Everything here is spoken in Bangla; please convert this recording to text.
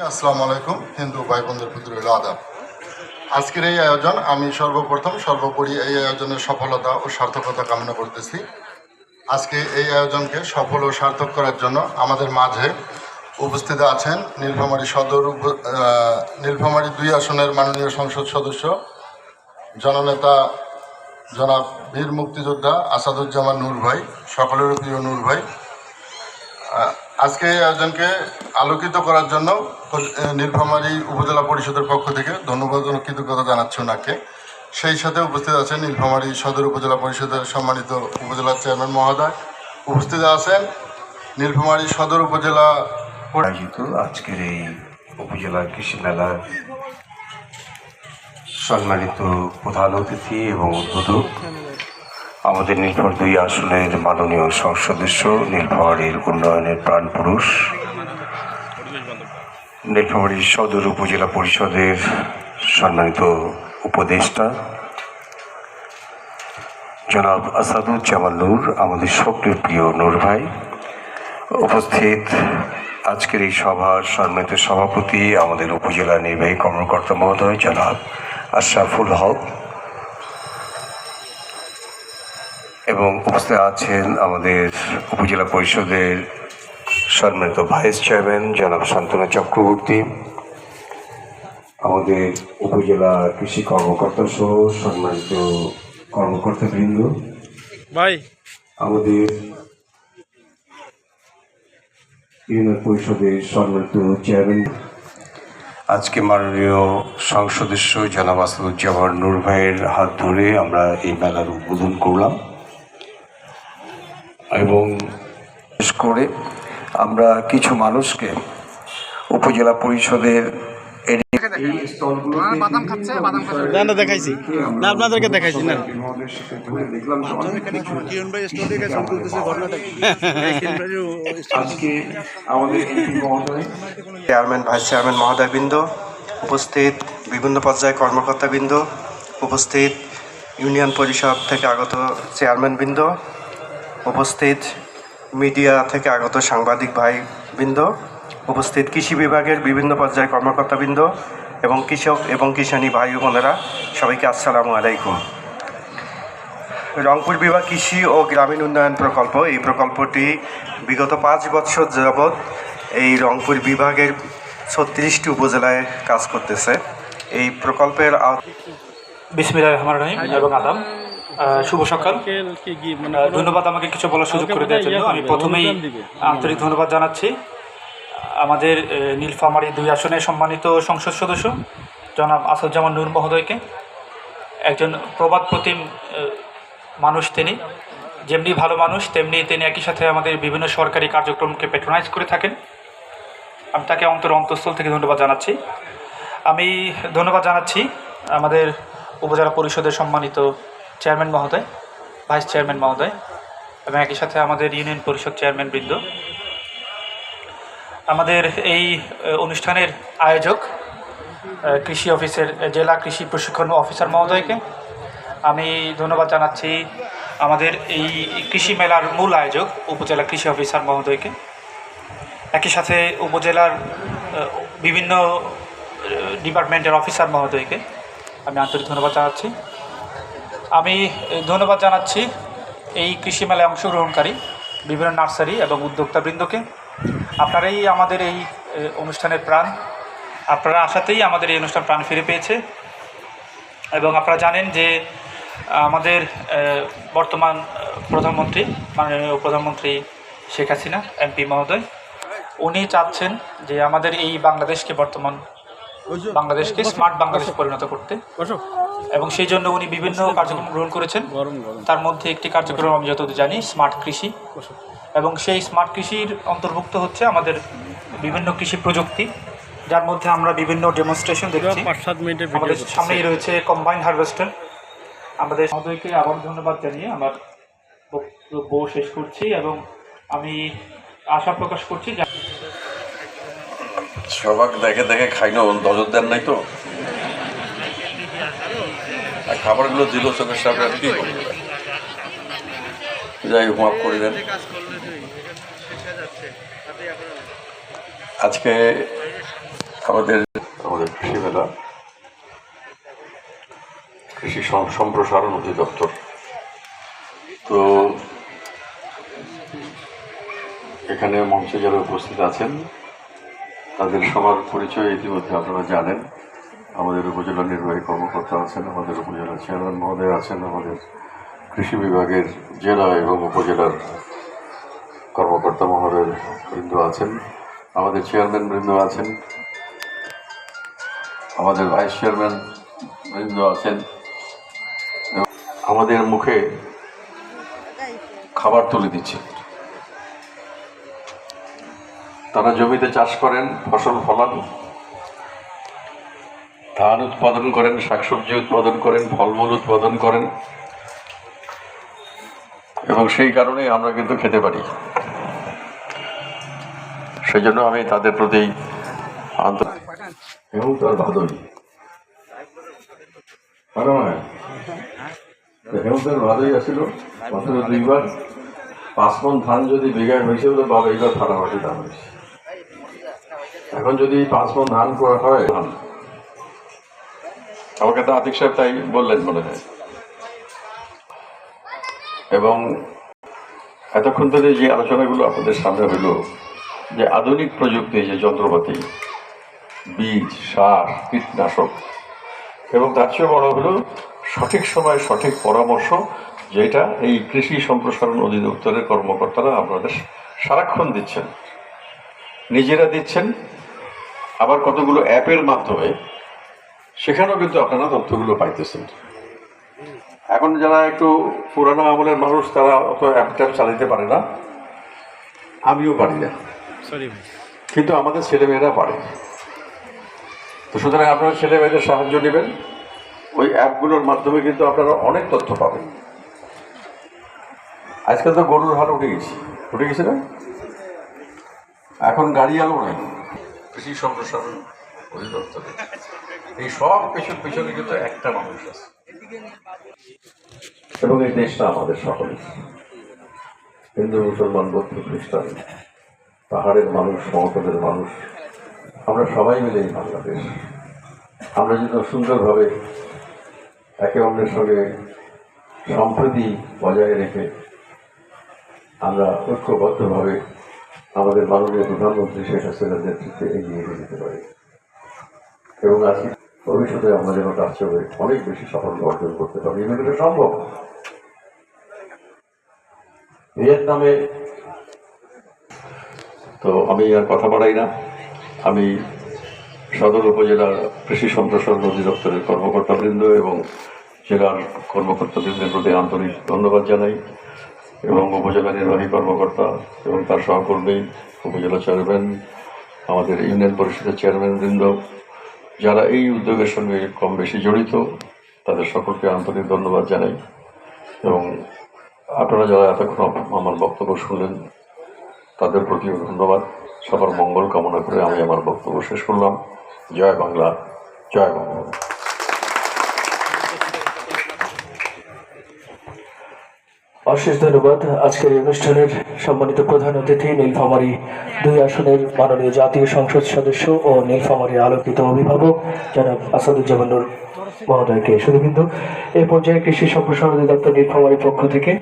আসসালামু আলাইকুম হিন্দু ভাই বোনদের প্রতি রইল আদাব। আজকের এই আয়োজন আমি সর্বোপরি এই আয়োজনের সফলতা ও সার্থকতা কামনা করতেছি। আজকে এই আয়োজনকে সফল ও সার্থক করার জন্য আমাদের মাঝে উপস্থিত আছেন নীলফামারী 2 আসনের মাননীয় সংসদ সদস্য জননেতা জনাব বীর মুক্তিযোদ্ধা আসাদুজ্জামান নূর ভাই, সকলের প্রিয় নূর ভাই। আজকে এই আয়োজনকে আলোকিত করার জন্য নীলফামারী উপজেলা পরিষদের পক্ষ থেকে ধন্যবাদ ও কৃতজ্ঞতা জানাচ্ছি ওনাকে। সেই সাথে উপস্থিত আছেন নীলফামারী সদর উপজেলা পরিষদের সম্মানিত উপজেলা চেয়ারম্যান মহোদয়, উপস্থিত আছেন নীলফামারী সদর উপজেলা আয়োজিত আজকের এই উপজেলা কৃষি মেলার সম্মানিত প্রধান অতিথি এবং উদ্বোধক আমাদের নীলফামারী 2 আসনের মাননীয় সংসদ সদস্য, নীলফামারীর উন্নয়নের প্রাণপুরুষ, নীলফামারী সদর উপজেলা পরিষদের সম্মানিত উপদেষ্টা জনাব আসাদুজ্জামান নূর, আমাদের সকলের প্রিয় নূর ভাই, উপস্থিত আজকের এই সভার সম্মানিত সভাপতি আমাদের উপজেলা নির্বাহী কর্মকর্তা মহোদয় জনাব আশরাফুল হক, এবং উপস্থিত আছেন আমাদের উপজেলা পরিষদের সম্মানিত ভাইস চেয়ারম্যান জনাব শান্তনু চক্রবর্তী, আমাদের উপজেলা কৃষি কর্মকর্তা সহ সম্মানিত কর্মকর্তাবৃন্দ, আমাদের ইউনিয়ন পরিষদের সম্মানিত চেয়ারম্যান, আজকে মাননীয় সংসদ সদস্য জনাব আসাদুজ্জামান নূর ভাইয়ের হাত ধরে আমরা এই মেলার উদ্বোধন করলাম এবং বিশেষ করে আমরা কিছু মানুষকে উপজেলা পরিষদের দেখাইছি না, আপনাদেরকে দেখাইছি না। আজকে আমাদের চেয়ারম্যান ভাইস চেয়ারম্যান মহোদয়বৃন্দ, উপস্থিত বিভিন্ন পর্যায়ে কর্মকর্তাবৃন্দ, উপস্থিত ইউনিয়ন পরিষদ থেকে আগত চেয়ারম্যানবৃন্দ, উপস্থিত মিডিয়া থেকে আগত সাংবাদিক ভাইবৃন্দ, উপস্থিত কৃষি বিভাগের বিভিন্ন পর্যায়ে কর্মকর্তাবৃন্দ এবং কৃষক এবং কিষানী ভাই বোনেরা, সবাইকে আসসালামু আলাইকুম। রংপুর বিভাগ কৃষি ও গ্রামীণ উন্নয়ন প্রকল্প, এই প্রকল্পটি বিগত 5 বছর যাবৎ এই রংপুর বিভাগের 36টি উপজেলায় কাজ করতেছে। এই প্রকল্পের বিসমিল্লাহির রহমানির রহিম এবং আদাব, শুভ সকাল। ধন্যবাদ আমাকে কিছু বলার সুযোগ করে দেওয়ার জন্য। আমি প্রথমেই আন্তরিক ধন্যবাদ জানাচ্ছি আমাদের নীলফামারী 2 আসনের সম্মানিত সংসদ সদস্য জনাব আসাদুজ্জামান নূর মহোদয়কে। একজন প্রবাদ প্রতিম মানুষ তিনি, যেমনি ভালো মানুষ তেমনি তিনি একই সাথে আমাদের বিভিন্ন সরকারি কার্যক্রমকে প্যাট্রোনাইজ করে থাকেন। আমি তাকে অন্তঃস্থল থেকে ধন্যবাদ জানাচ্ছি। আমি ধন্যবাদ জানাচ্ছি আমাদের উপজেলা পরিষদের সম্মানিত চেয়ারম্যান মহোদয়, ভাইস চেয়ারম্যান মহোদয় এবং একই সাথে আমাদের ইউনিয়ন পরিষদ চেয়ারম্যানবৃন্দ, আমাদের এই অনুষ্ঠানের আয়োজক কৃষি অফিসের জেলা কৃষি প্রশিক্ষণ অফিসার মহোদয়কে। আমি ধন্যবাদ জানাচ্ছি আমাদের এই কৃষি মেলার মূল আয়োজক উপজেলা কৃষি অফিসার মহোদয়কে। একই সাথে উপজেলার বিভিন্ন ডিপার্টমেন্টের অফিসার মহোদয়কে আমি আন্তরিক ধন্যবাদ জানাচ্ছি। আমি ধন্যবাদ জানাচ্ছি এই কৃষি মেলায় অংশগ্রহণকারী বিভিন্ন নার্সারি এবং উদ্যোক্তাবৃন্দকে। আপনারাই আমাদের এই অনুষ্ঠানের প্রাণ, আপনারা আসাতেই আমাদের এই অনুষ্ঠান প্রাণ ফিরে পেয়েছে। এবং আপনারা জানেন যে আমাদের বর্তমান প্রধানমন্ত্রী, মাননীয় প্রধানমন্ত্রী শেখ হাসিনা এমপি মহোদয়, উনি চাচ্ছেন যে আমাদের এই বাংলাদেশকে স্মার্ট বাংলাদেশে পরিণত করতে, এবং সেই জন্য উনি বিভিন্ন কার্যক্রম গ্রহণ করেছেন। তার মধ্যে একটি কার্যক্রম আমি যতদূর জানি স্মার্ট কৃষি, এবং সেই স্মার্ট কৃষির অন্তর্ভুক্ত হচ্ছে আমাদের বিভিন্ন কৃষি প্রযুক্তি, যার মধ্যে আমরা বিভিন্ন ডেমনস্ট্রেশন দেখছি। আমাদের সামনেই রয়েছে কম্বাইন হারভেস্টার। আমাদের মহোদয়কে আবার ধন্যবাদ জানিয়ে আমার বক্তব্য শেষ করছি এবং আমি আশা প্রকাশ করছি যে সবাক দেখে দেখে খাই না, নজর দেন নাই তো, আর খাবারগুলো দিল চোখের সামনে, আর কি করবে, যাই হোক মাফ করে দেন। আজকে আমাদের কৃষি মেলা, কৃষি সম্প্রসারণ অধিদপ্তর। তো এখানে মঞ্চে যারা উপস্থিত আছেন তাদের সবার পরিচয় ইতিমধ্যে আপনারা জানেন। আমাদের উপজেলা নির্বাহী কর্মকর্তা আছেন, আমাদের উপজেলা চেয়ারম্যান মহোদয় আছেন, আমাদের কৃষি বিভাগের জেলা এবং উপজেলার কর্মকর্তা মহোদয় বৃন্দ আছেন, আমাদের চেয়ারম্যান বৃন্দ আছেন, আমাদের ভাইস চেয়ারম্যান বৃন্দ আছেন। আমাদের মুখে খাবার তুলে দিচ্ছে। তারা জমিতে চাষ করেন, ফসল ফলান, ধান উৎপাদন করেন, শাকসবজি উৎপাদন করেন, ফলমূল উৎপাদন করেন, এবং সেই কারণে আমরা কিন্তু খেতে পারি। সেই জন্য আমি তাদের প্রতি এবং তার ভাদই হেমন্তের ভাদই আসছিল মাত্র 2 বার। 5 মণ ধান যদি বিঘায় হয়েছে বলে বাবা এইবার ফাটাফাটি ধান হয়েছে। এখন যদি 5 মণ ধান করা হয়, ধান আমাকে তো আতিক সাহেব তাই বললেন মনে হয়। এবং এতক্ষণ ধরে যে আলোচনাগুলো আপনাদের সামনে হইল, যে আধুনিক প্রযুক্তি, যে যন্ত্রপাতি, বীজ, সার, কীটনাশক, এবং তার চেয়ে বড় হলো সঠিক সময়ে সঠিক পরামর্শ, যেটা এই কৃষি সম্প্রসারণ অধিদপ্তরের কর্মকর্তারা আপনাদের সারাক্ষণ দিচ্ছেন, নিজেরা দিচ্ছেন। আবার কতগুলো অ্যাপের মাধ্যমে সেখানেও কিন্তু আপনারা তথ্যগুলো পাইতেছেন। এখন যারা একটু পুরানো আমলের মানুষ তারা অত অ্যাপ ট্যাপ চালাতে পারে না, আমিও পারি না, কিন্তু আমাদের ছেলেমেয়েরা পারে। তো সুতরাং আপনারা ছেলেমেয়েদের সাহায্য নেবেন। ওই অ্যাপগুলোর মাধ্যমে কিন্তু আপনারা অনেক তথ্য পাবেন। আজকাল তো গরুর হাল উঠে গেছে না, এখন গাড়ি আলো নাই। কৃষি সম্প্রসারণ অধিদপ্তরে এই সব কিছুর পিছনে কিন্তু একটা মানুষ আছে, এবং এই দেশটা আমাদের সকলের, হিন্দু, মুসলমান, বৌদ্ধ, খ্রিস্টান, পাহাড়ের মানুষ, সমতলের মানুষ, আমরা সবাই মিলে এই বাংলাদেশ। আমরা যদি সুন্দরভাবে একে অন্যের সঙ্গে সম্প্রীতি বজায় রেখে আমরা ঐক্যবদ্ধভাবে আমাদের মাননীয় প্রধানমন্ত্রী শেখ হাসিনার নেতৃত্বে এগিয়ে যেতে পারি, এবং আজকে ভবিষ্যতে আমরা যেন তার চেয়ে অনেক বেশি সাফল্য অর্জন করতে পারি, এবং এটা সম্ভব। ভিয়েতনামে তো আমি আর কথা বাড়াই না। আমি সদর উপজেলার কৃষি সম্প্রসারণ অধিদপ্তরের কর্মকর্তাবৃন্দ এবং জেলার কর্মকর্তাবৃন্দের প্রতি আন্তরিক ধন্যবাদ জানাই, এবং উপজেলা নির্বাহী কর্মকর্তা এবং তার সহকর্মী, উপজেলা চেয়ারম্যান, আমাদের ইউনিয়ন পরিষদের চেয়ারম্যানবৃন্দ, যারা এই উদ্যোগের সঙ্গে কম বেশি জড়িত, তাদের সকলকে আন্তরিক ধন্যবাদ জানাই। এবং আপনারা যারা এতক্ষণ আমার বক্তব্য শুনলেন তাদের প্রতিও ধন্যবাদ। সবার মঙ্গল কামনা করে আমি আমার বক্তব্য শেষ করলাম। জয় বাংলা, জয় বঙ্গবন্ধু। অশেষ ধন্যবাদ। আজকের এই অনুষ্ঠানের সম্মানিত প্রধান অতিথি নীলফামারী 2 আসনের মাননীয় জাতীয় সংসদ সদস্য ও নীলফামারীর আলোকিত অভিভাবক জনাব আসাদুজ্জামান নূর মহোদয়কে। সুধীবৃন্দ, এই পর্যায়ে কৃষি সম্প্রসারণ অধিদপ্তর নীলফামারীর পক্ষ থেকে